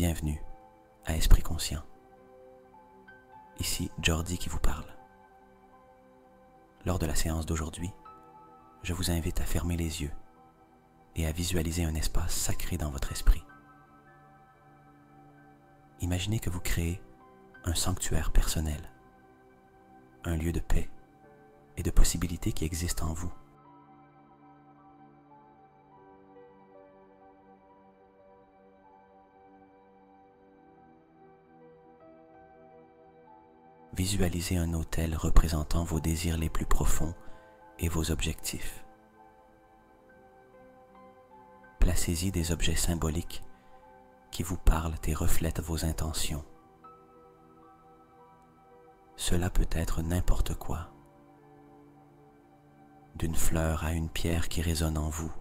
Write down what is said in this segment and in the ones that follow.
bienvenue à Esprit Conscient. Ici Jordi qui vous parle. Lors de la séance d'aujourd'hui, je vous invite à fermer les yeux et à visualiser un espace sacré dans votre esprit. Imaginez que vous créez un sanctuaire personnel, un lieu de paix et de possibilités qui existent en vous. Visualisez un hôtel représentant vos désirs les plus profonds et vos objectifs. Placez-y des objets symboliques qui vous parlent et reflètent vos intentions. Cela peut être n'importe quoi, d'une fleur à une pierre qui résonne en vous.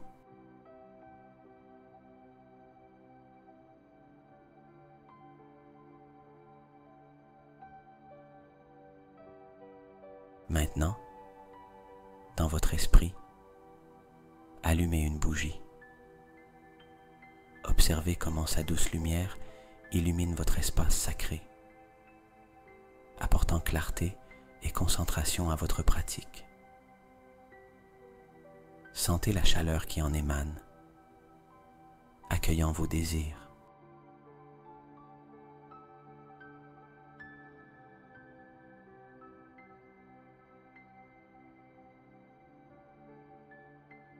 Maintenant, dans votre esprit, allumez une bougie. Observez comment sa douce lumière illumine votre espace sacré, apportant clarté et concentration à votre pratique. Sentez la chaleur qui en émane, accueillant vos désirs.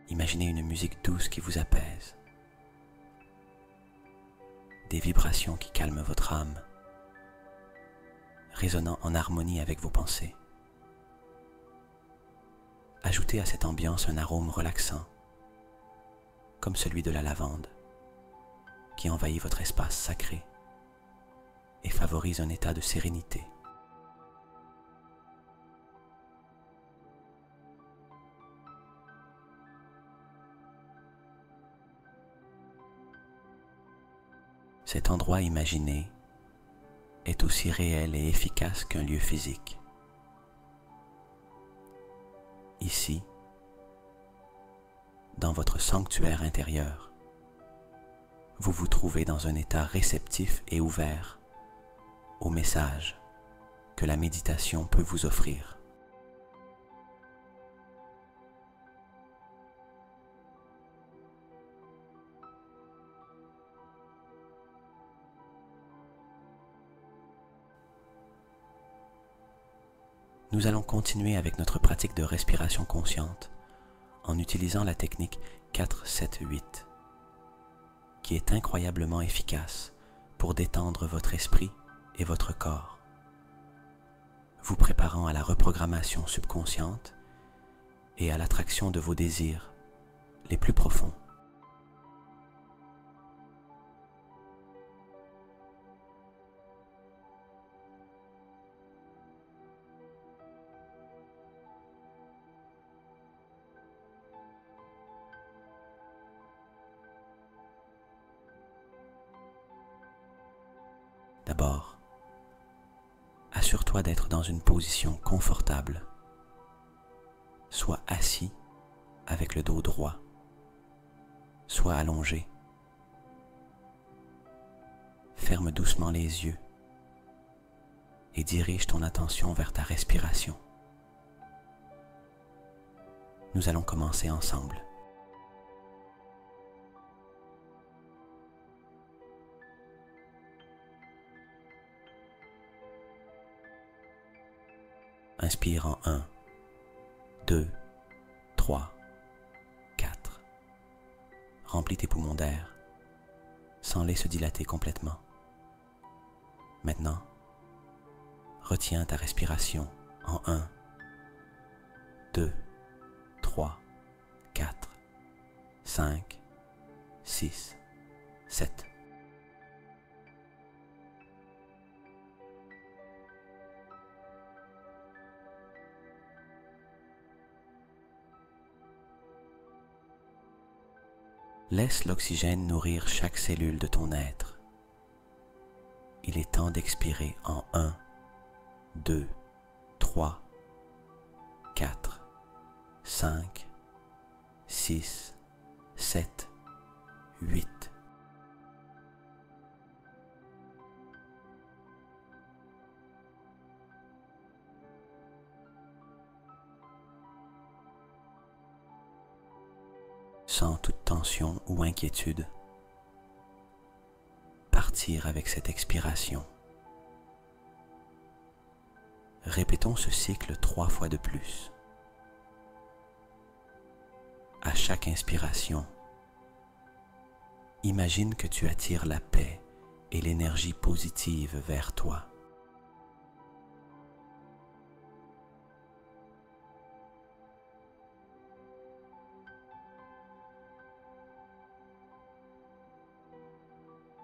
Imaginez une musique douce qui vous apaise, des vibrations qui calment votre âme, résonnant en harmonie avec vos pensées. Ajoutez à cette ambiance un arôme relaxant, comme celui de la lavande, qui envahit votre espace sacré et favorise un état de sérénité. Cet endroit imaginé est aussi réel et efficace qu'un lieu physique. Ici, dans votre sanctuaire intérieur, vous vous trouvez dans un état réceptif et ouvert aux messages que la méditation peut vous offrir. Nous allons continuer avec notre pratique de respiration consciente en utilisant la technique 4-7-8, qui est incroyablement efficace pour détendre votre esprit et votre corps, vous préparant à la reprogrammation subconsciente et à l'attraction de vos désirs les plus profonds. D'abord, assure-toi d'être dans une position confortable. Sois assis avec le dos droit, sois allongé. Ferme doucement les yeux et dirige ton attention vers ta respiration. Nous allons commencer ensemble. Inspire en 1, 2, 3, 4. Remplis tes poumons d'air, sans les se dilater complètement. Maintenant, retiens ta respiration en 1, 2, 3, 4, 5, 6, 7. Laisse l'oxygène nourrir chaque cellule de ton être. Il est temps d'expirer en 1, 2, 3, 4, 5, 6, 7, 8. toute tension ou inquiétude partir avec cette expiration. Répétons ce cycle 3 fois de plus. À chaque inspiration, imagine que tu attires la paix et l'énergie positive vers toi.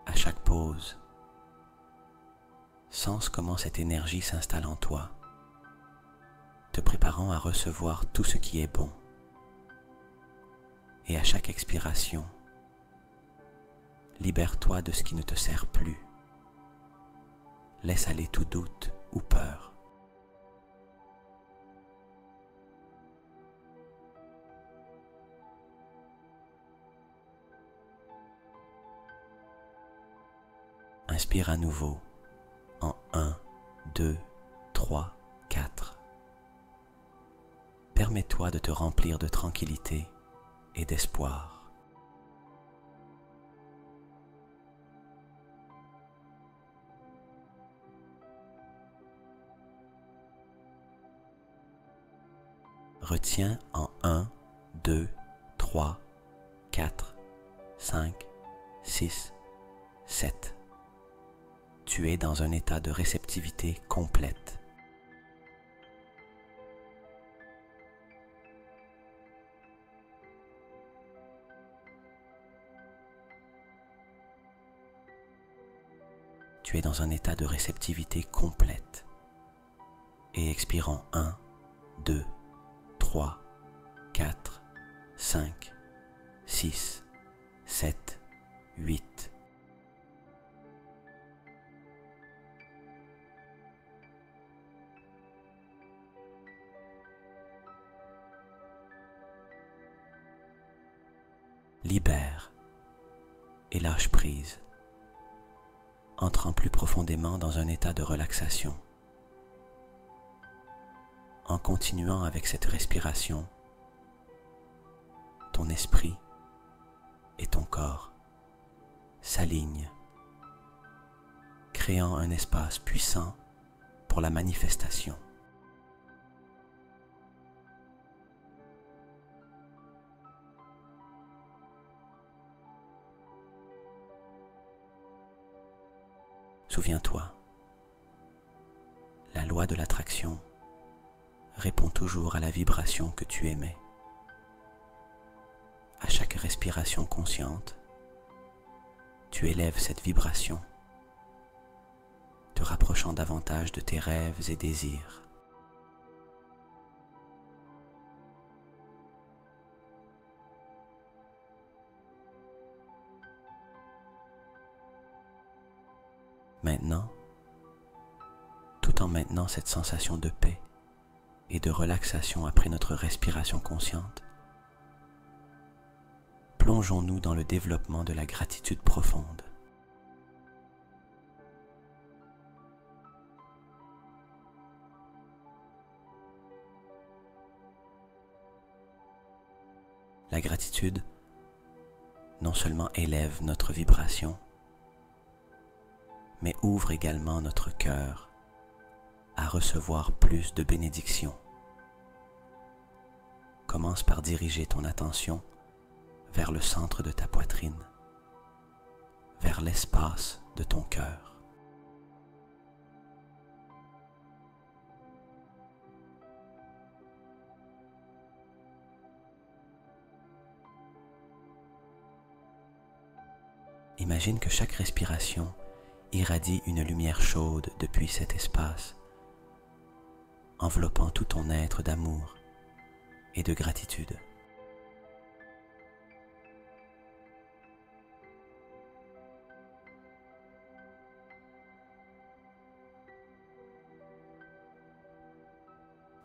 À chaque pause, sens comment cette énergie s'installe en toi, te préparant à recevoir tout ce qui est bon. Et à chaque expiration, libère-toi de ce qui ne te sert plus. Laisse aller tout doute ou peur. Inspire à nouveau en 1, 2, 3, 4. Permets-toi de te remplir de tranquillité et d'espoir. Retiens en 1, 2, 3, 4, 5, 6, 7. Tu es dans un état de réceptivité complète. Tu es dans un état de réceptivité complète. Et expire en 1, 2, 3, 4, 5, 6, 7, 8. Libère et lâche prise, entrant plus profondément dans un état de relaxation. En continuant avec cette respiration, ton esprit et ton corps s'alignent, créant un espace puissant pour la manifestation. Souviens-toi, la loi de l'attraction répond toujours à la vibration que tu émets. À chaque respiration consciente, tu élèves cette vibration, te rapprochant davantage de tes rêves et désirs. Maintenant, tout en maintenant cette sensation de paix et de relaxation après notre respiration consciente, plongeons-nous dans le développement de la gratitude profonde. La gratitude non seulement élève notre vibration, mais ouvre également notre cœur à recevoir plus de bénédictions. Commence par diriger ton attention vers le centre de ta poitrine, vers l'espace de ton cœur. Imagine que chaque respiration irradie une lumière chaude depuis cet espace, enveloppant tout ton être d'amour et de gratitude.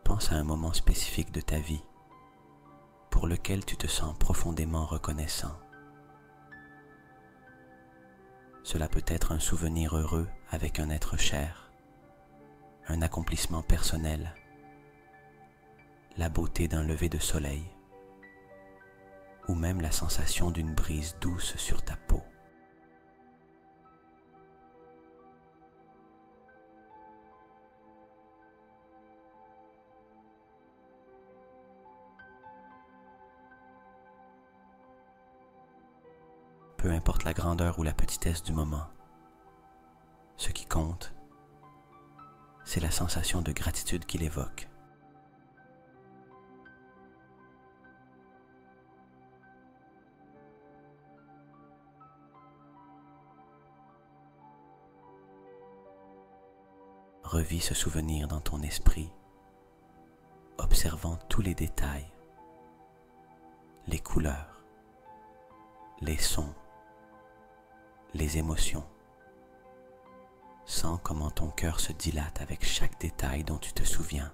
Pense à un moment spécifique de ta vie pour lequel tu te sens profondément reconnaissant. Cela peut être un souvenir heureux avec un être cher, un accomplissement personnel, la beauté d'un lever de soleil, ou même la sensation d'une brise douce sur ta peau. Peu importe la grandeur ou la petitesse du moment, ce qui compte, c'est la sensation de gratitude qu'il évoque. Revis ce souvenir dans ton esprit, observant tous les détails, les couleurs, les sons, les émotions. Sens comment ton cœur se dilate avec chaque détail dont tu te souviens.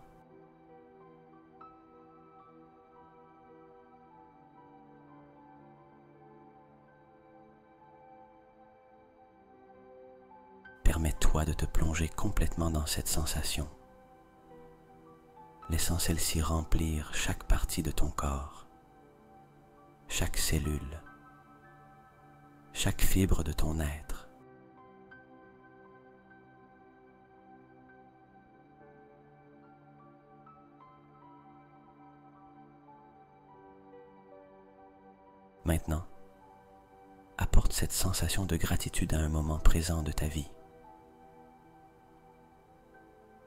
Permets-toi de te plonger complètement dans cette sensation, laissant celle-ci remplir chaque partie de ton corps, chaque cellule, chaque fibre de ton être. Maintenant, apporte cette sensation de gratitude à un moment présent de ta vie.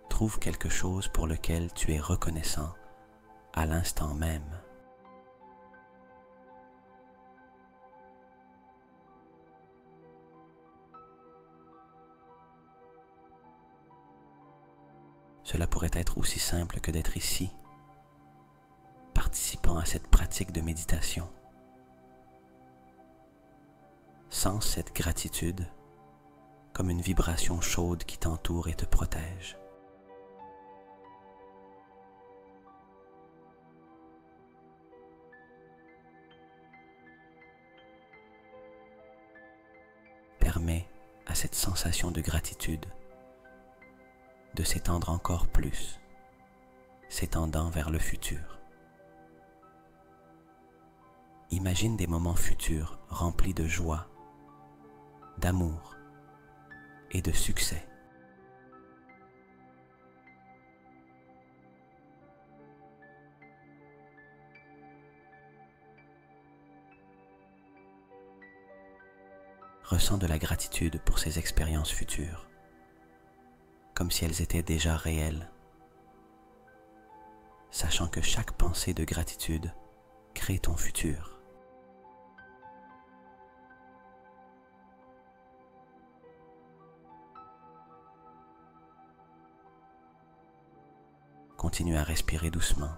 Trouve quelque chose pour lequel tu es reconnaissant à l'instant même. Cela pourrait être aussi simple que d'être ici, participant à cette pratique de méditation. Sens cette gratitude comme une vibration chaude qui t'entoure et te protège. Permets à cette sensation de gratitude de s'étendre encore plus, s'étendant vers le futur. Imagine des moments futurs remplis de joie, d'amour et de succès. Ressens de la gratitude pour ces expériences futures, comme si elles étaient déjà réelles, sachant que chaque pensée de gratitude crée ton futur. Continue à respirer doucement,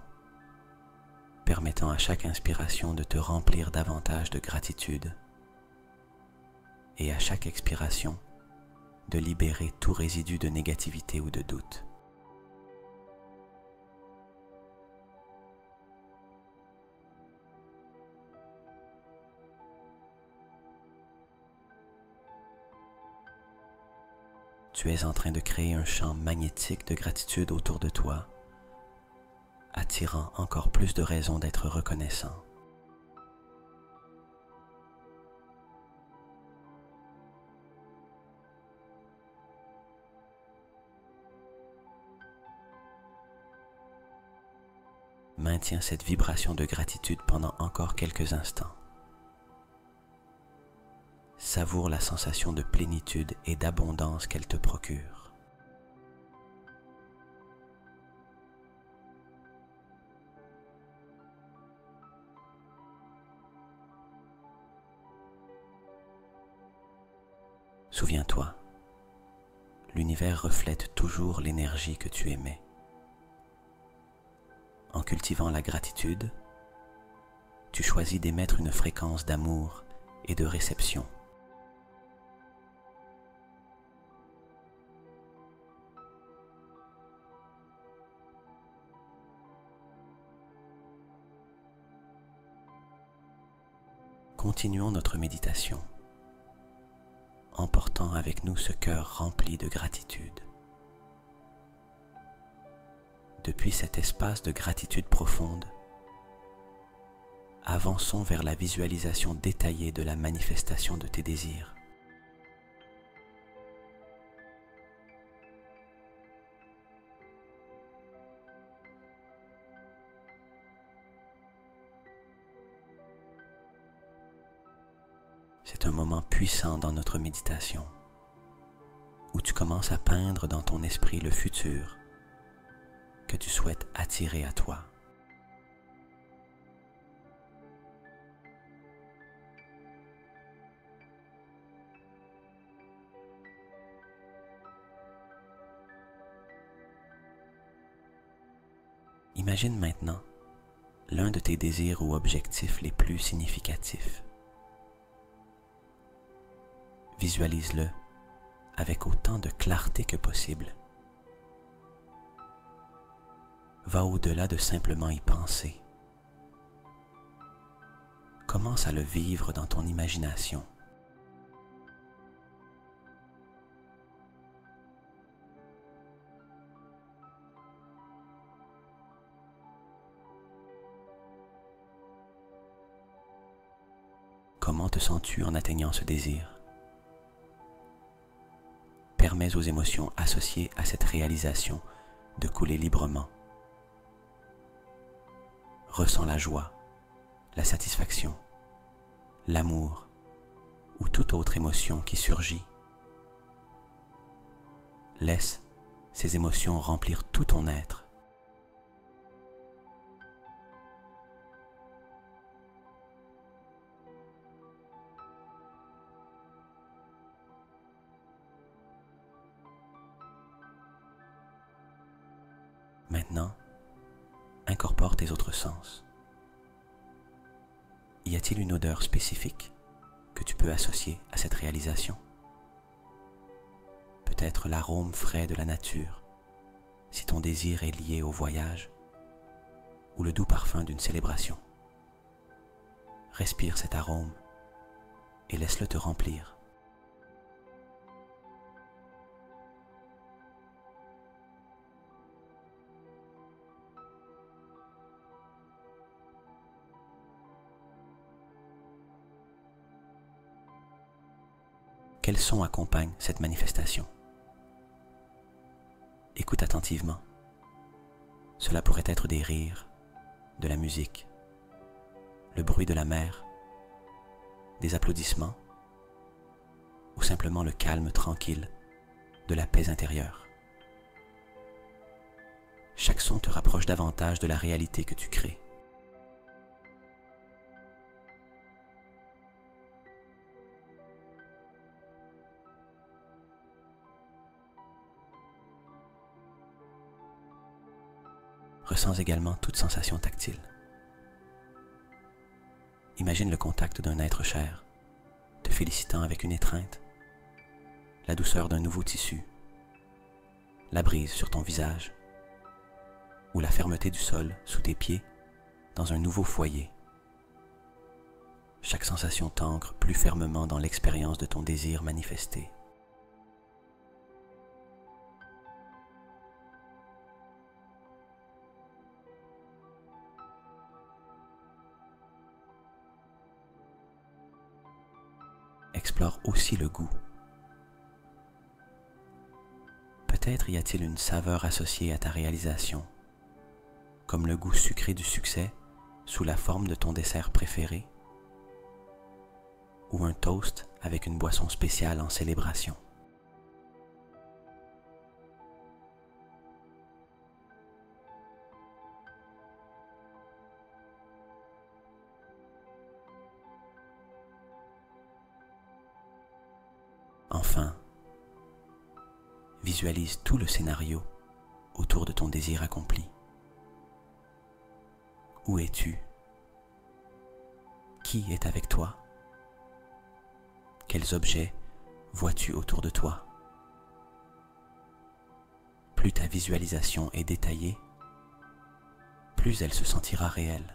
permettant à chaque inspiration de te remplir davantage de gratitude et à chaque expiration de libérer tout résidu de négativité ou de doute. Tu es en train de créer un champ magnétique de gratitude autour de toi, attirant encore plus de raisons d'être reconnaissant. Maintiens cette vibration de gratitude pendant encore quelques instants. Savoure la sensation de plénitude et d'abondance qu'elle te procure. Souviens-toi, l'univers reflète toujours l'énergie que tu émets. En cultivant la gratitude, tu choisis d'émettre une fréquence d'amour et de réception. Continuons notre méditation, emportant avec nous ce cœur rempli de gratitude. Depuis cet espace de gratitude profonde, avançons vers la visualisation détaillée de la manifestation de tes désirs. C'est un moment puissant dans notre méditation, où tu commences à peindre dans ton esprit le futur que tu souhaites attirer à toi. Imagine maintenant l'un de tes désirs ou objectifs les plus significatifs. Visualise-le avec autant de clarté que possible. Va au-delà de simplement y penser. Commence à le vivre dans ton imagination. Comment te sens-tu en atteignant ce désir? Permets aux émotions associées à cette réalisation de couler librement. Ressens la joie, la satisfaction, l'amour ou toute autre émotion qui surgit. Laisse ces émotions remplir tout ton être. Maintenant, incorpore tes autres sens. Y a-t-il une odeur spécifique que tu peux associer à cette réalisation? Peut-être l'arôme frais de la nature, si ton désir est lié au voyage, ou le doux parfum d'une célébration. Respire cet arôme et laisse-le te remplir. Quels sons accompagnent cette manifestation? Écoute attentivement. Cela pourrait être des rires, de la musique, le bruit de la mer, des applaudissements ou simplement le calme tranquille de la paix intérieure. Chaque son te rapproche davantage de la réalité que tu crées. Ressens également toute sensation tactile. Imagine le contact d'un être cher, te félicitant avec une étreinte, la douceur d'un nouveau tissu, la brise sur ton visage, ou la fermeté du sol sous tes pieds dans un nouveau foyer. Chaque sensation t'ancre plus fermement dans l'expérience de ton désir manifesté. Explore aussi le goût. Peut-être y a-t-il une saveur associée à ta réalisation, comme le goût sucré du succès sous la forme de ton dessert préféré, ou un toast avec une boisson spéciale en célébration. Enfin, visualise tout le scénario autour de ton désir accompli. Où es-tu? Qui est avec toi? Quels objets vois-tu autour de toi? Plus ta visualisation est détaillée, plus elle se sentira réelle.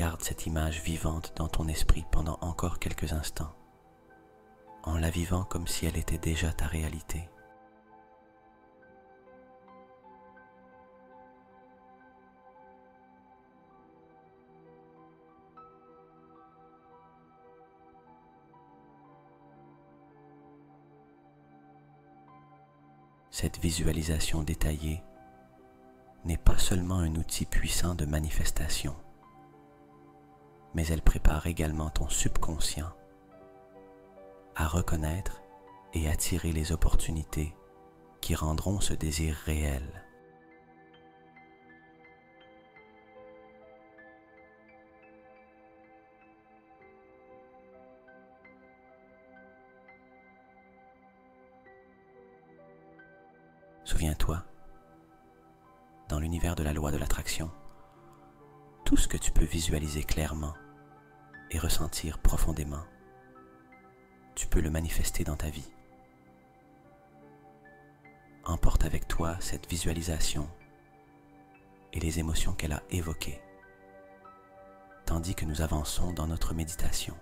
Garde cette image vivante dans ton esprit pendant encore quelques instants, en la vivant comme si elle était déjà ta réalité. Cette visualisation détaillée n'est pas seulement un outil puissant de manifestation, mais elle prépare également ton subconscient à reconnaître et attirer les opportunités qui rendront ce désir réel. Souviens-toi, dans l'univers de la loi de l'attraction, tout ce que tu peux visualiser clairement et ressentir profondément, tu peux le manifester dans ta vie. Emporte avec toi cette visualisation et les émotions qu'elle a évoquées, tandis que nous avançons dans notre méditation.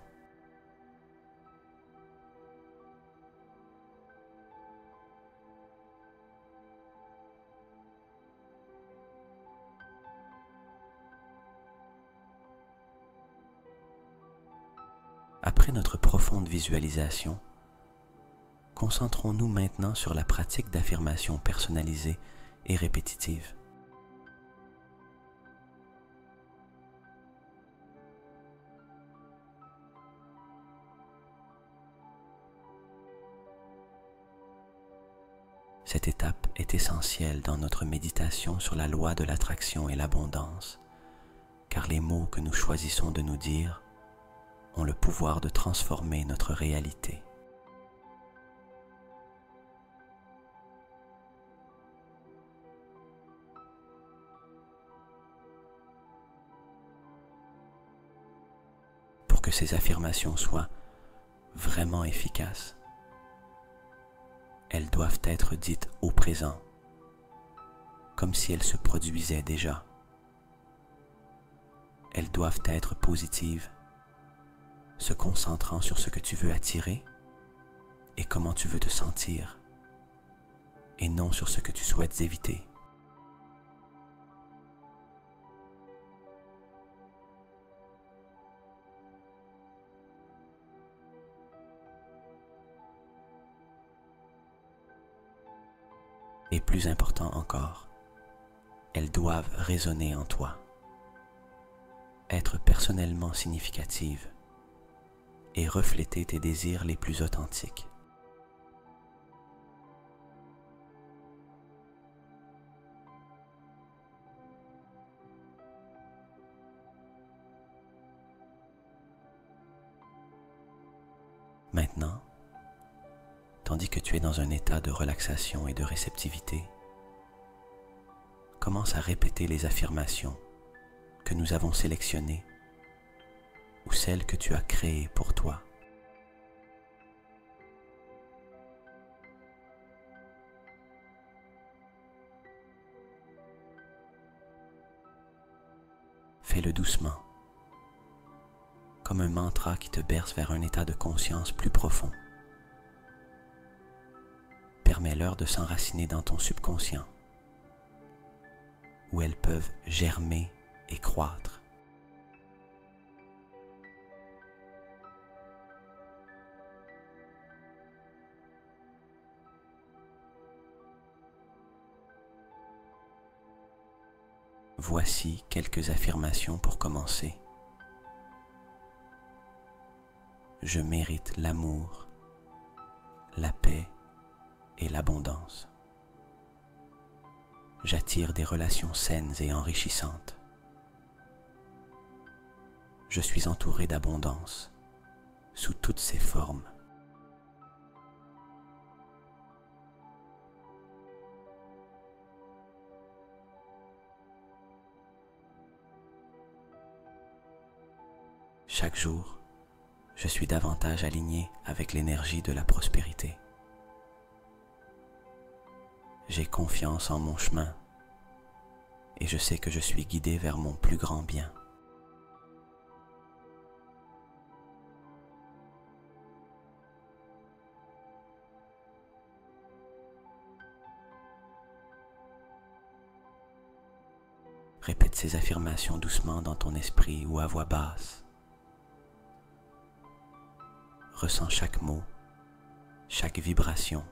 Après notre profonde visualisation, concentrons-nous maintenant sur la pratique d'affirmation personnalisée et répétitive. Cette étape est essentielle dans notre méditation sur la loi de l'attraction et l'abondance, car les mots que nous choisissons de nous dire ont le pouvoir de transformer notre réalité. Pour que ces affirmations soient vraiment efficaces, elles doivent être dites au présent, comme si elles se produisaient déjà. Elles doivent être positives, se concentrant sur ce que tu veux attirer et comment tu veux te sentir, et non sur ce que tu souhaites éviter. Et plus important encore, elles doivent résonner en toi, être personnellement significatives et refléter tes désirs les plus authentiques. Maintenant, tandis que tu es dans un état de relaxation et de réceptivité, commence à répéter les affirmations que nous avons sélectionnées ou celles que tu as créées pour toi. Fais-le doucement, comme un mantra qui te berce vers un état de conscience plus profond. Permets-leur de s'enraciner dans ton subconscient, où elles peuvent germer et croître. Voici quelques affirmations pour commencer. Je mérite l'amour, la paix et l'abondance. J'attire des relations saines et enrichissantes. Je suis entouré d'abondance sous toutes ses formes. Chaque jour, je suis davantage aligné avec l'énergie de la prospérité. J'ai confiance en mon chemin et je sais que je suis guidé vers mon plus grand bien. Répète ces affirmations doucement dans ton esprit ou à voix basse. Ressens chaque mot, chaque vibration,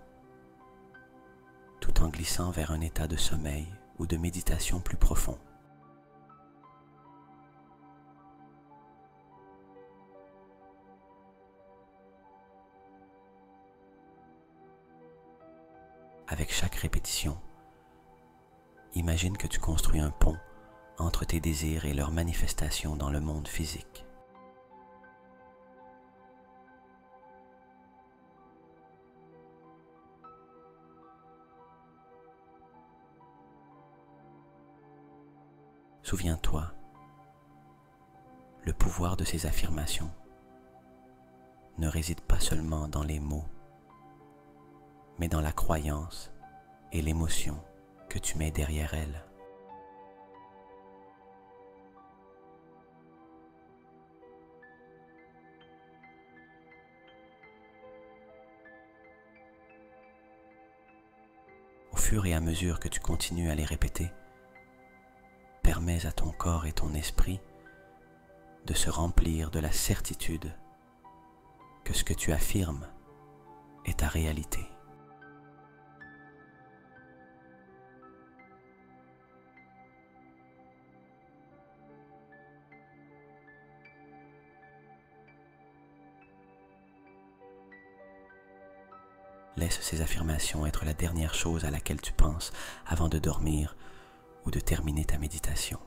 tout en glissant vers un état de sommeil ou de méditation plus profond. Avec chaque répétition, imagine que tu construis un pont entre tes désirs et leur manifestation dans le monde physique. Souviens-toi, le pouvoir de ces affirmations ne réside pas seulement dans les mots, mais dans la croyance et l'émotion que tu mets derrière elles. Au fur et à mesure que tu continues à les répéter, permets à ton corps et ton esprit de se remplir de la certitude que ce que tu affirmes est ta réalité. Laisse ces affirmations être la dernière chose à laquelle tu penses avant de dormir ou de terminer ta méditation.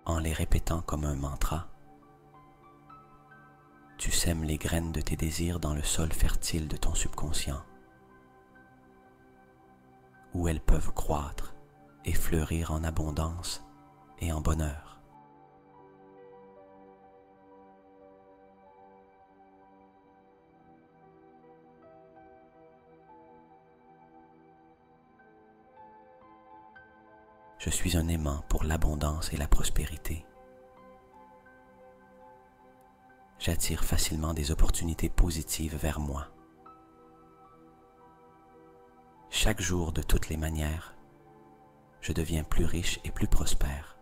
En les répétant comme un mantra, tu sèmes les graines de tes désirs dans le sol fertile de ton subconscient, où elles peuvent croître et fleurir en abondance et en bonheur. Je suis un aimant pour l'abondance et la prospérité. J'attire facilement des opportunités positives vers moi. Chaque jour, de toutes les manières, je deviens plus riche et plus prospère.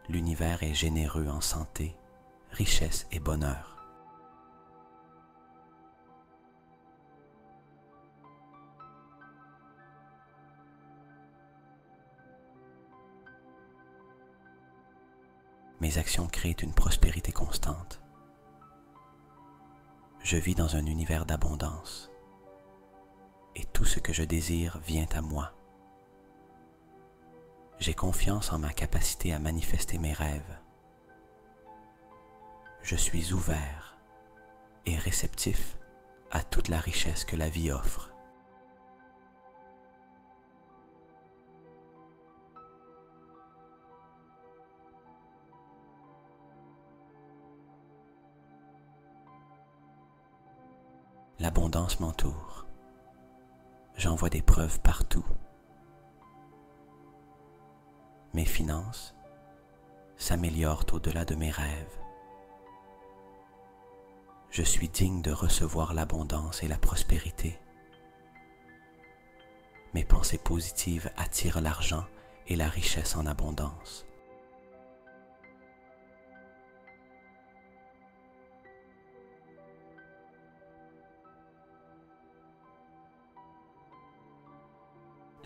L'univers est généreux en santé, richesse et bonheur. Mes actions créent une prospérité constante. Je vis dans un univers d'abondance. Et tout ce que je désire vient à moi. J'ai confiance en ma capacité à manifester mes rêves. Je suis ouvert et réceptif à toute la richesse que la vie offre. L'abondance m'entoure. J'en vois des preuves partout. Mes finances s'améliorent au-delà de mes rêves. Je suis digne de recevoir l'abondance et la prospérité. Mes pensées positives attirent l'argent et la richesse en abondance.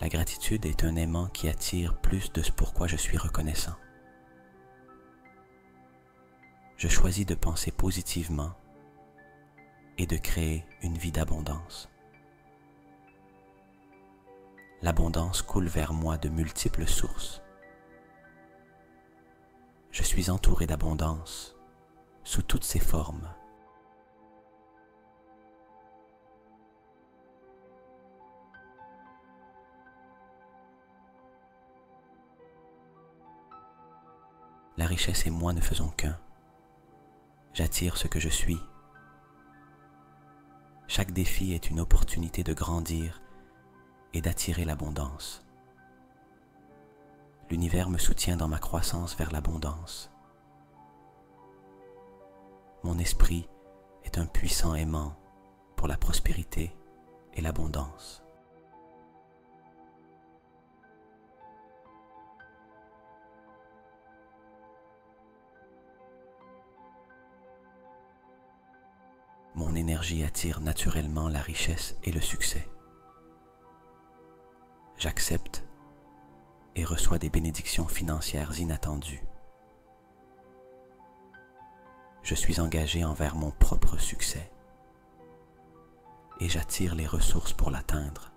La gratitude est un aimant qui attire plus de ce pourquoi je suis reconnaissant. Je choisis de penser positivement et de créer une vie d'abondance. L'abondance coule vers moi de multiples sources. Je suis entouré d'abondance sous toutes ses formes. La richesse et moi ne faisons qu'un. J'attire ce que je suis. Chaque défi est une opportunité de grandir et d'attirer l'abondance. l'univers me soutient dans ma croissance vers l'abondance. Mon esprit est un puissant aimant pour la prospérité et l'abondance. Mon énergie attire naturellement la richesse et le succès. J'accepte et reçois des bénédictions financières inattendues. Je suis engagé envers mon propre succès et j'attire les ressources pour l'atteindre.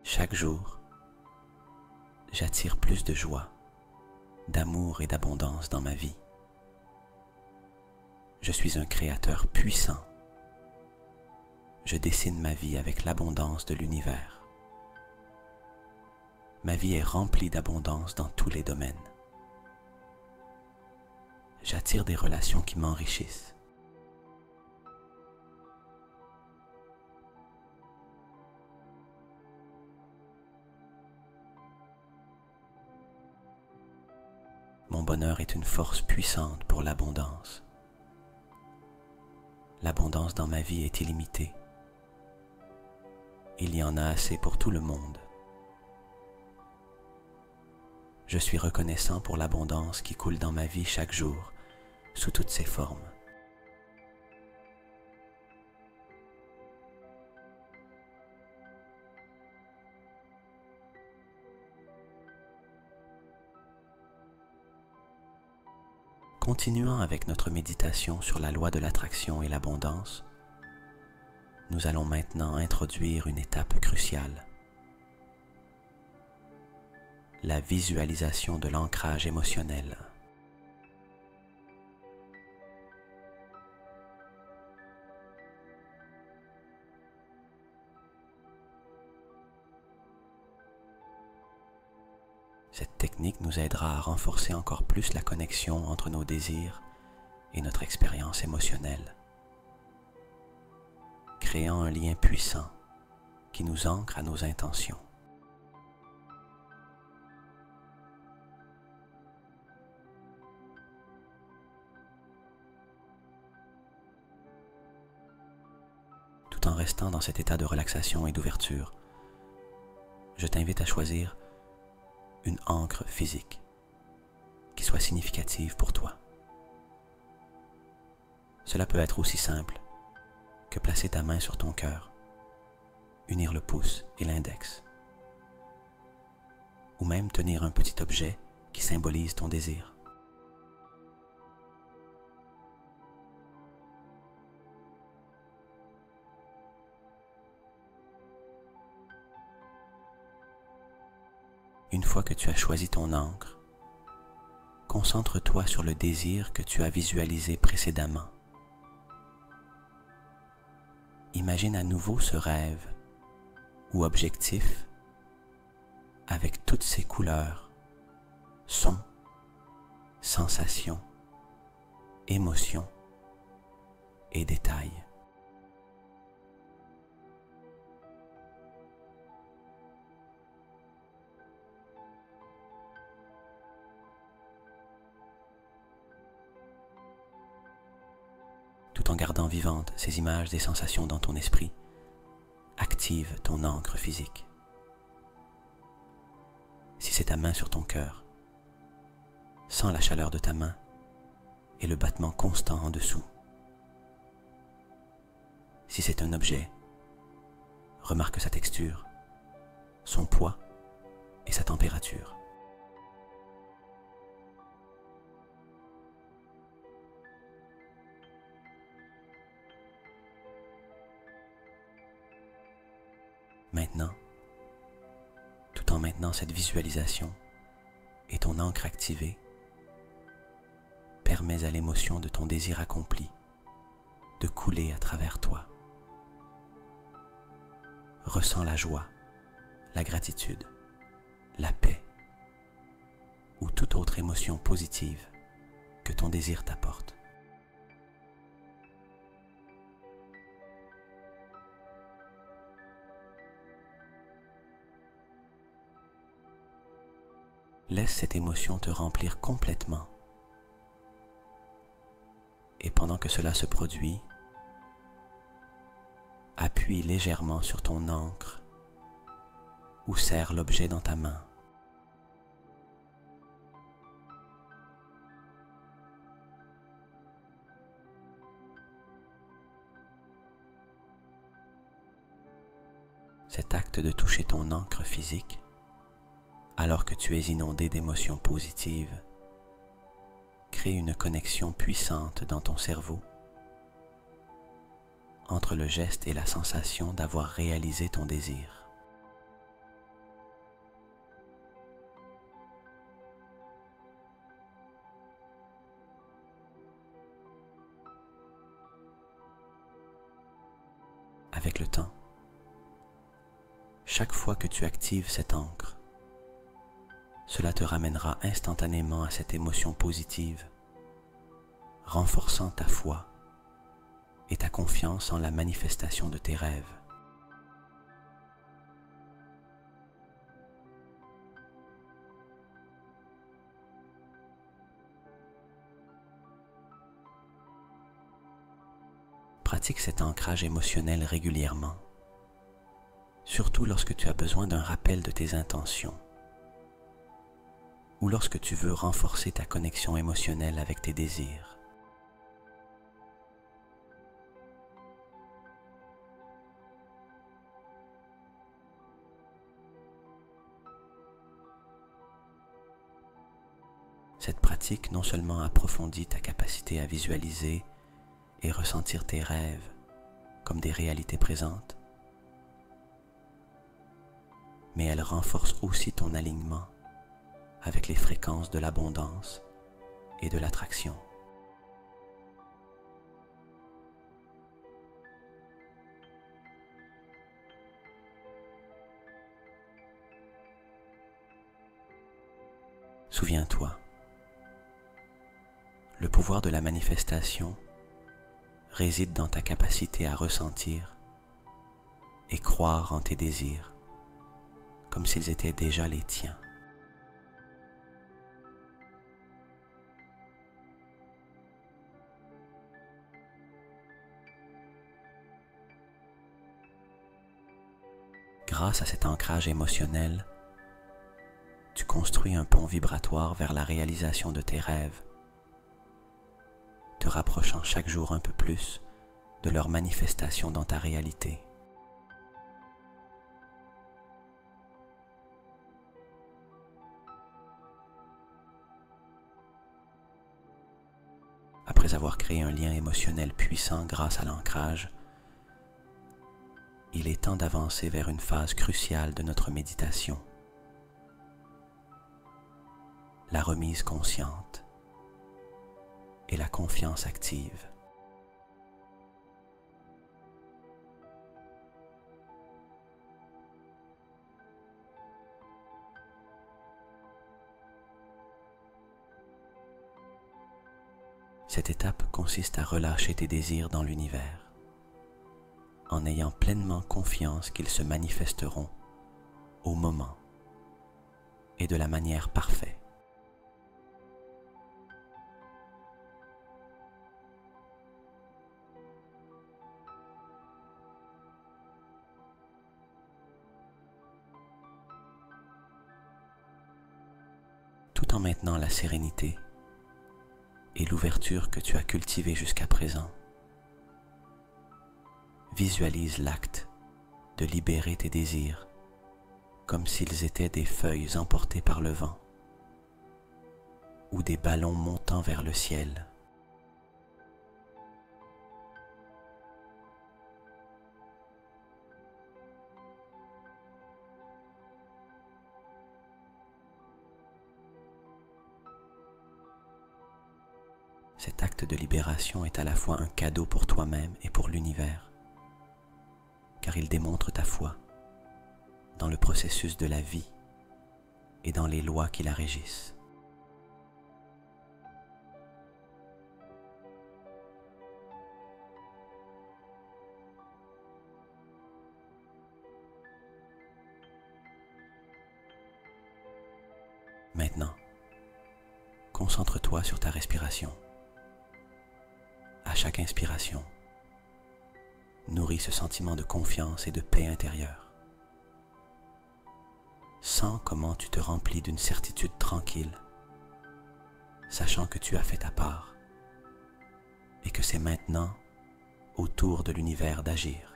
Chaque jour, j'attire plus de joie, d'amour et d'abondance dans ma vie. Je suis un créateur puissant. Je dessine ma vie avec l'abondance de l'univers. Ma vie est remplie d'abondance dans tous les domaines. J'attire des relations qui m'enrichissent. Mon bonheur est une force puissante pour l'abondance. L'abondance dans ma vie est illimitée. Il y en a assez pour tout le monde. Je suis reconnaissant pour l'abondance qui coule dans ma vie chaque jour, sous toutes ses formes. Continuant avec notre méditation sur la loi de l'attraction et l'abondance, nous allons maintenant introduire une étape cruciale. La visualisation de l'ancrage émotionnel. Cette technique nous aidera à renforcer encore plus la connexion entre nos désirs et notre expérience émotionnelle, créant un lien puissant qui nous ancre à nos intentions. Tout en restant dans cet état de relaxation et d'ouverture, je t'invite à choisir une ancre physique qui soit significative pour toi. Cela peut être aussi simple que placer ta main sur ton cœur, unir le pouce et l'index, ou même tenir un petit objet qui symbolise ton désir. Une fois que tu as choisi ton ancre, concentre-toi sur le désir que tu as visualisé précédemment. Imagine à nouveau ce rêve ou objectif avec toutes ses couleurs, sons, sensations, émotions et détails. Tout en gardant vivantes ces images et sensations dans ton esprit, active ton ancre physique. Si c'est ta main sur ton cœur, sens la chaleur de ta main et le battement constant en dessous. Si c'est un objet, remarque sa texture, son poids et sa température. Maintenant, tout en maintenant cette visualisation et ton ancre activée, permets à l'émotion de ton désir accompli de couler à travers toi. Ressens la joie, la gratitude, la paix ou toute autre émotion positive que ton désir t'apporte. Laisse cette émotion te remplir complètement. Et pendant que cela se produit, appuie légèrement sur ton encre ou serre l'objet dans ta main. Cet acte de toucher ton encre physique, alors que tu es inondé d'émotions positives, crée une connexion puissante dans ton cerveau entre le geste et la sensation d'avoir réalisé ton désir. Avec le temps, chaque fois que tu actives cette encre, cela te ramènera instantanément à cette émotion positive, renforçant ta foi et ta confiance en la manifestation de tes rêves. Pratique cet ancrage émotionnel régulièrement, surtout lorsque tu as besoin d'un rappel de tes intentions ou lorsque tu veux renforcer ta connexion émotionnelle avec tes désirs. Cette pratique non seulement approfondit ta capacité à visualiser et ressentir tes rêves comme des réalités présentes, mais elle renforce aussi ton alignement avec les fréquences de l'abondance et de l'attraction. Souviens-toi, le pouvoir de la manifestation réside dans ta capacité à ressentir et croire en tes désirs comme s'ils étaient déjà les tiens. Grâce à cet ancrage émotionnel, tu construis un pont vibratoire vers la réalisation de tes rêves, te rapprochant chaque jour un peu plus de leur manifestation dans ta réalité. Après avoir créé un lien émotionnel puissant grâce à l'ancrage, il est temps d'avancer vers une phase cruciale de notre méditation, la remise consciente et la confiance active. Cette étape consiste à relâcher tes désirs dans l'univers, en ayant pleinement confiance qu'ils se manifesteront au moment et de la manière parfaite. Tout en maintenant la sérénité et l'ouverture que tu as cultivée jusqu'à présent, visualise l'acte de libérer tes désirs comme s'ils étaient des feuilles emportées par le vent ou des ballons montant vers le ciel. Cet acte de libération est à la fois un cadeau pour toi-même et pour l'univers, car il démontre ta foi dans le processus de la vie et dans les lois qui la régissent. Maintenant, concentre-toi sur ta respiration. À chaque inspiration, nourris ce sentiment de confiance et de paix intérieure. Sens comment tu te remplis d'une certitude tranquille, sachant que tu as fait ta part et que c'est maintenant au tour de l'univers d'agir.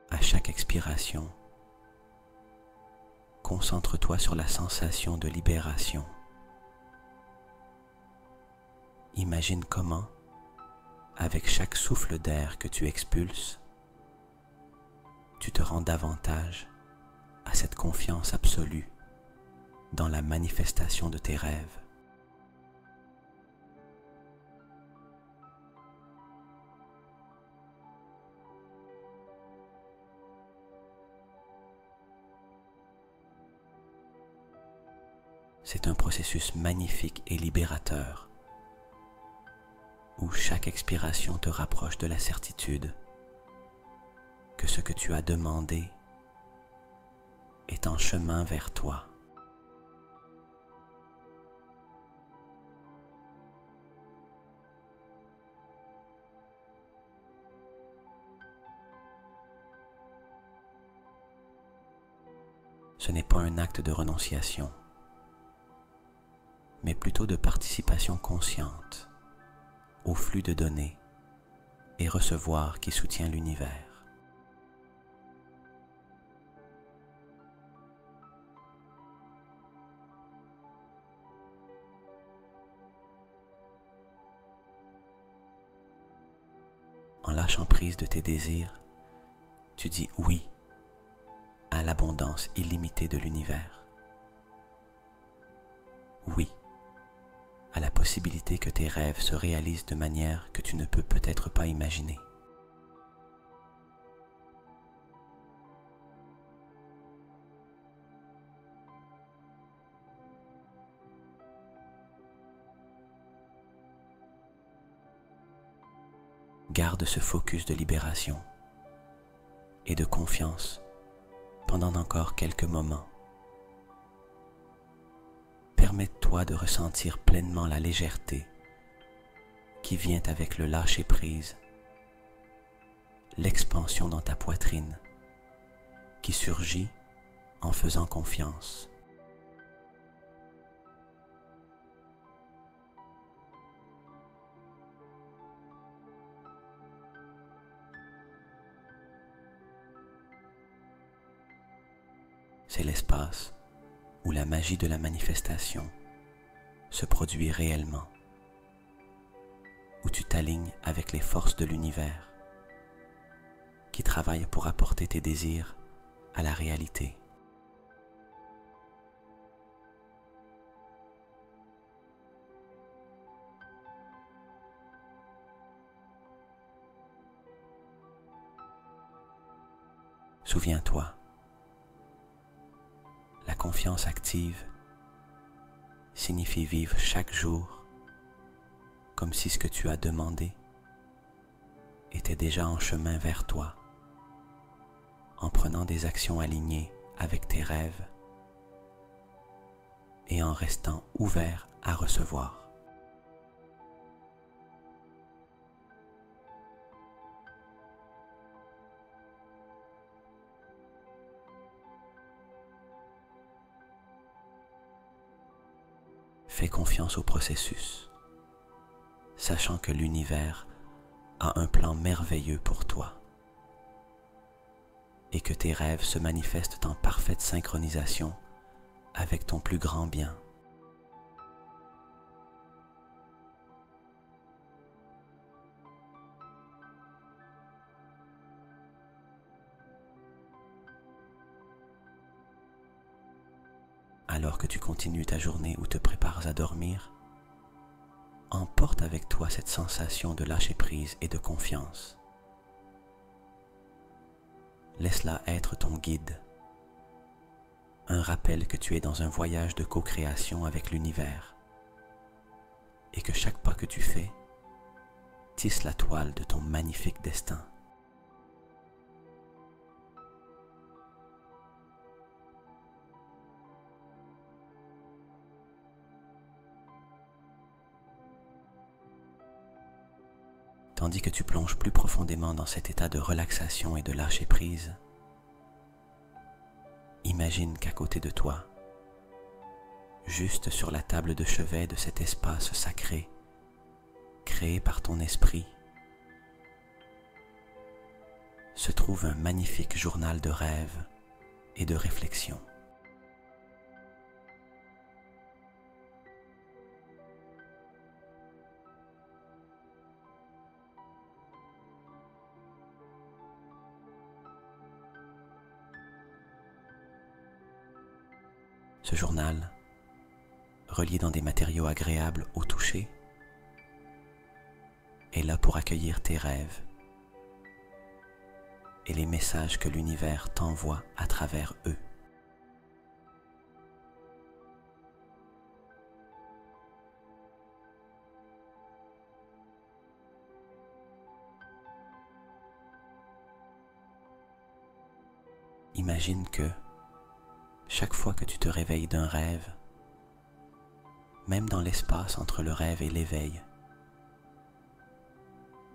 À chaque expiration, concentre-toi sur la sensation de libération. Imagine comment, avec chaque souffle d'air que tu expulses, tu te rends davantage à cette confiance absolue dans la manifestation de tes rêves. C'est un processus magnifique et libérateur, où chaque expiration te rapproche de la certitude que ce que tu as demandé est en chemin vers toi. Ce n'est pas un acte de renonciation, mais plutôt de participation consciente au flux de donner et recevoir qui soutient l'univers. En lâchant prise de tes désirs, tu dis oui à l'abondance illimitée de l'univers. Oui à la possibilité que tes rêves se réalisent de manière que tu ne peux peut-être pas imaginer. Garde ce focus de libération et de confiance pendant encore quelques moments. Permets-toi de ressentir pleinement la légèreté qui vient avec le lâcher-prise, l'expansion dans ta poitrine qui surgit en faisant confiance. C'est l'espace où la magie de la manifestation se produit réellement, où tu t'alignes avec les forces de l'univers qui travaillent pour apporter tes désirs à la réalité. Souviens-toi, la confiance active signifie vivre chaque jour comme si ce que tu as demandé était déjà en chemin vers toi, en prenant des actions alignées avec tes rêves et en restant ouvert à recevoir. Fais confiance au processus, sachant que l'univers a un plan merveilleux pour toi et que tes rêves se manifestent en parfaite synchronisation avec ton plus grand bien. Alors que tu continues ta journée ou te prépares à dormir, emporte avec toi cette sensation de lâcher prise et de confiance. Laisse-la être ton guide, un rappel que tu es dans un voyage de co-création avec l'univers et que chaque pas que tu fais tisse la toile de ton magnifique destin. Tandis que tu plonges plus profondément dans cet état de relaxation et de lâcher-prise, imagine qu'à côté de toi, juste sur la table de chevet de cet espace sacré, créé par ton esprit, se trouve un magnifique journal de rêves et de réflexions. Ce journal, relié dans des matériaux agréables au toucher, est là pour accueillir tes rêves et les messages que l'univers t'envoie à travers eux. Imagine que, chaque fois que tu te réveilles d'un rêve, même dans l'espace entre le rêve et l'éveil,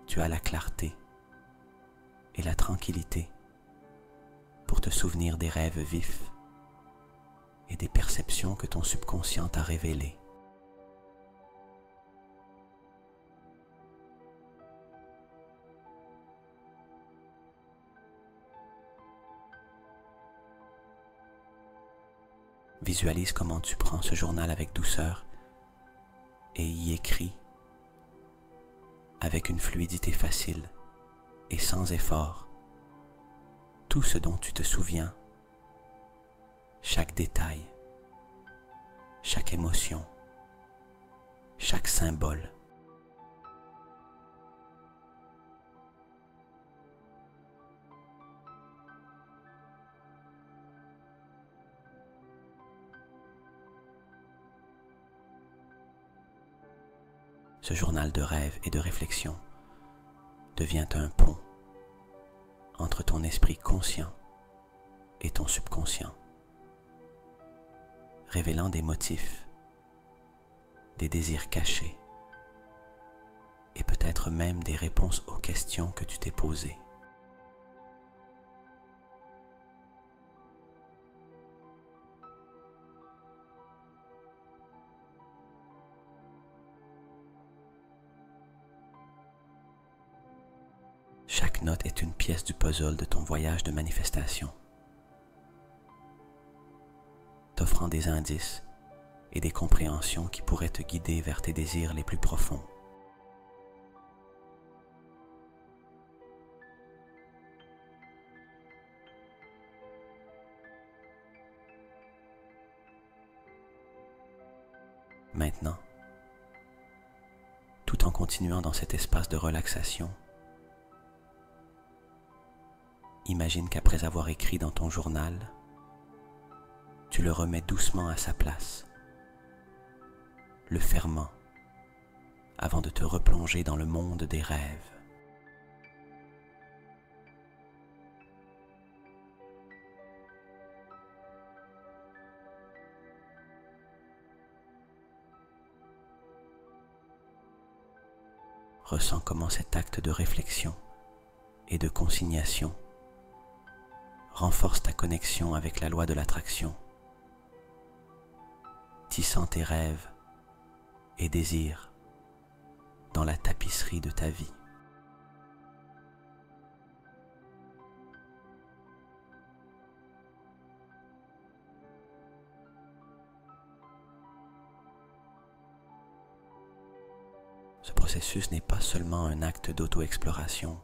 tu as la clarté et la tranquillité pour te souvenir des rêves vifs et des perceptions que ton subconscient t'a révélées. Visualise comment tu prends ce journal avec douceur et y écris avec une fluidité facile et sans effort tout ce dont tu te souviens, chaque détail, chaque émotion, chaque symbole. Ce journal de rêve et de réflexion devient un pont entre ton esprit conscient et ton subconscient, révélant des motifs, des désirs cachés et peut-être même des réponses aux questions que tu t'es posées. Chaque note est une pièce du puzzle de ton voyage de manifestation, t'offrant des indices et des compréhensions qui pourraient te guider vers tes désirs les plus profonds. Maintenant, tout en continuant dans cet espace de relaxation, imagine qu'après avoir écrit dans ton journal, tu le remets doucement à sa place, le fermant avant de te replonger dans le monde des rêves. Ressens comment cet acte de réflexion et de consignation renforce ta connexion avec la loi de l'attraction, tissant tes rêves et désirs dans la tapisserie de ta vie. Ce processus n'est pas seulement un acte d'auto-exploration,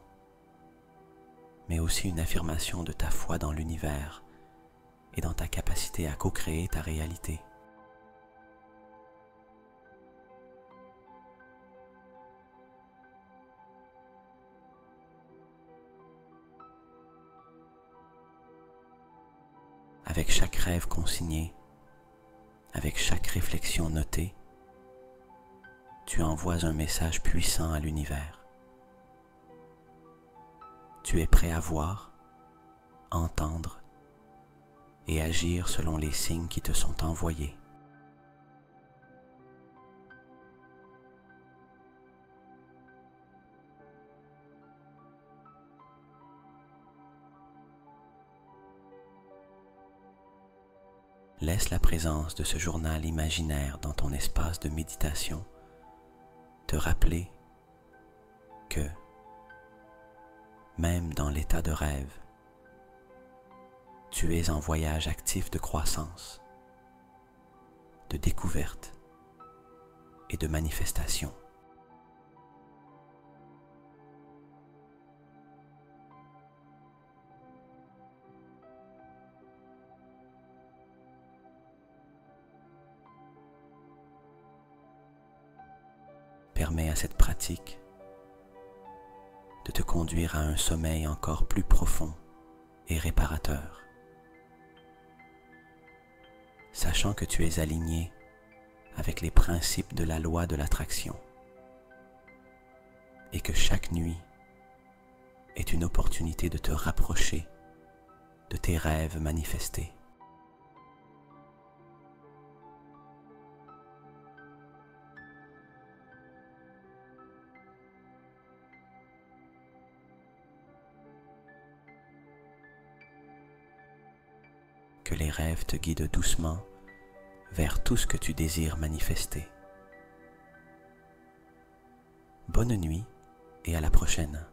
mais aussi une affirmation de ta foi dans l'univers et dans ta capacité à co-créer ta réalité. Avec chaque rêve consigné, avec chaque réflexion notée, tu envoies un message puissant à l'univers. Tu es prêt à voir, entendre et agir selon les signes qui te sont envoyés. Laisse la présence de ce journal imaginaire dans ton espace de méditation te rappeler que, même dans l'état de rêve, tu es en voyage actif de croissance, de découverte et de manifestation. Permets à cette pratique de te conduire à un sommeil encore plus profond et réparateur, sachant que tu es aligné avec les principes de la loi de l'attraction et que chaque nuit est une opportunité de te rapprocher de tes rêves manifestés. Que les rêves te guident doucement vers tout ce que tu désires manifester. Bonne nuit et à la prochaine.